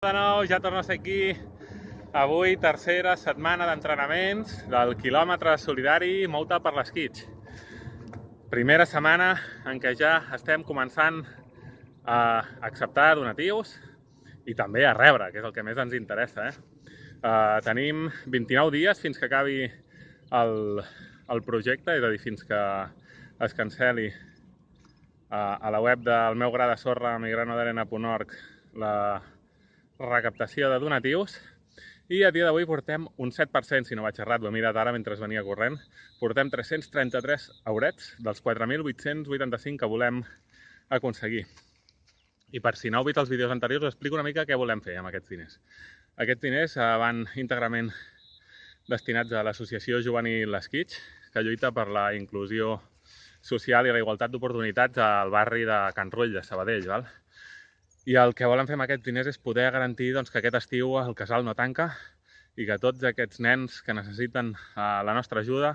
De nou, ja torno a ser aquí. Avui, tercera setmana d'entrenaments del quilòmetre solidari Mouta per l'Esquitx. Primera setmana en què ja estem començant a acceptar donatius i també a rebre, que és el que més ens interessa. Tenim 29 dies fins que acabi el projecte, és a dir, fins que es cancel·li a la web del meu gra de sorra migranodarena.org la recaptació de donatius, i a dia d'avui portem un 7%, si no vaig errat, ho he mirat ara mentre venia corrent, portem 333 eurets dels 4.885 que volem aconseguir. I per si no heu vist els vídeos anteriors, us explico una mica què volem fer amb aquests diners. Aquests diners van íntegrament destinats a l'associació juvenil L'Esquitx, que lluita per la inclusió social i la igualtat d'oportunitats al barri de Can Rull, de Sabadell. I el que volem fer amb aquests diners és poder garantir que aquest estiu el casal no tanca i que tots aquests nens que necessiten la nostra ajuda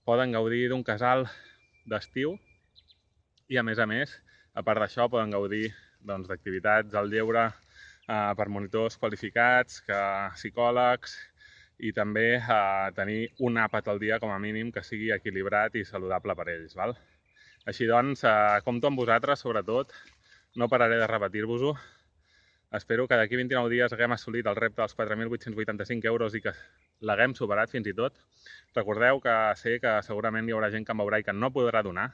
poden gaudir d'un casal d'estiu i, a més, a part d'això, poden gaudir d'activitats al lleure per monitors qualificats, psicòlegs, i també tenir un àpat al dia com a mínim que sigui equilibrat i saludable per ells. Així doncs, compto amb vosaltres, sobretot. No pararé de repetir-vos-ho. Espero que d'aquí 29 dies haguem assolit el repte dels 4.885 euros i que l'haguem superat fins i tot. Recordeu que sé que segurament hi haurà gent que em veurà i que no podrà donar.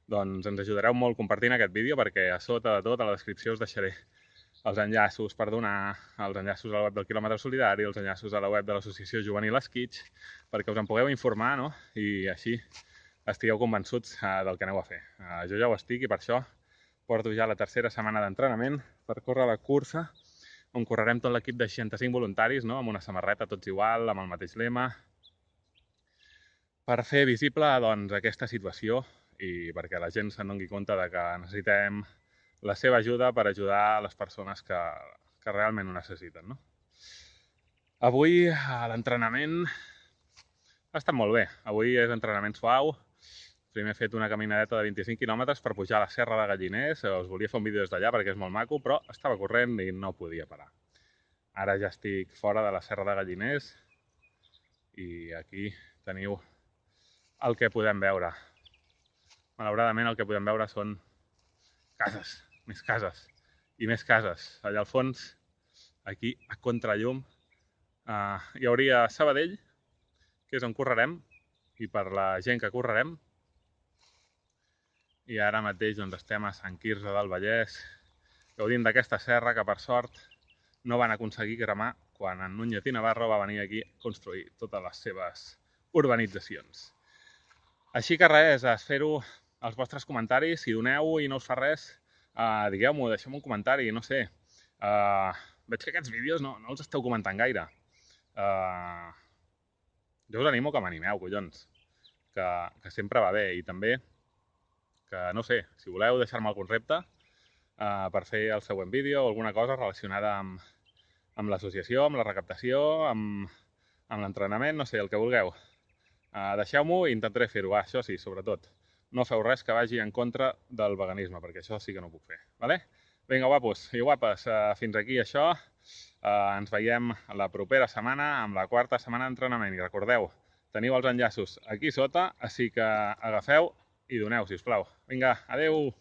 Doncs ens ajudareu molt compartint aquest vídeo, perquè a sota de tot, a la descripció, us deixaré els enllaços per donar, els enllaços a la web del quilòmetre solidari, els enllaços a la web de l'associació juvenil L'Esquitx, perquè us en pugueu informar, no? I així estigueu convençuts del que aneu a fer. Jo ja ho estic i per això porto ja la tercera setmana d'entrenament per córrer la cursa, on correrem tot l'equip de 65 voluntaris, no? Amb una samarreta tots igual, amb el mateix lema, per fer visible aquesta situació i perquè la gent se'n doni compte que necessitem la seva ajuda per ajudar les persones que realment ho necessiten. No? Avui l'entrenament ha estat molt bé. Avui és entrenament suau. Primer he fet una caminadeta de 25 quilòmetres per pujar a la Serra de Galliners. Us volia fer un vídeo des d'allà perquè és molt maco, però estava corrent i no podia parar. Ara ja estic fora de la Serra de Galliners i aquí teniu el que podem veure. Malauradament el que podem veure són cases, més cases i més cases. Allà al fons, aquí a contrallum, hi hauria Sabadell, que és on correrem, i per la gent que correrem. I ara mateix estem a Sant Quirze del Vallès, gaudint d'aquesta serra que per sort no van aconseguir cremar quan en Núñez i Navarro va venir aquí a construir totes les seves urbanitzacions. Així que res, espero els vostres comentaris. Si doneu i no us fa res, digueu-m'ho, deixeu-me un comentari, no sé. Veig que aquests vídeos no els esteu comentant gaire. Jo us animo que m'animeu, collons, que sempre va bé. I també que, no sé, si voleu deixar-me algun repte per fer el següent vídeo o alguna cosa relacionada amb l'associació, amb la recaptació, amb l'entrenament, no sé, el que vulgueu. Deixeu-m'ho i intentaré fer-ho. Això sí, sobretot, no feu res que vagi en contra del veganisme, perquè això sí que no puc fer. Vinga, guapos i guapes, fins aquí això. Ens veiem la propera setmana amb la quarta setmana d'entrenament. I recordeu, teniu els enllaços aquí sota, així que agafeu i doneu, sisplau. Vinga, adeu!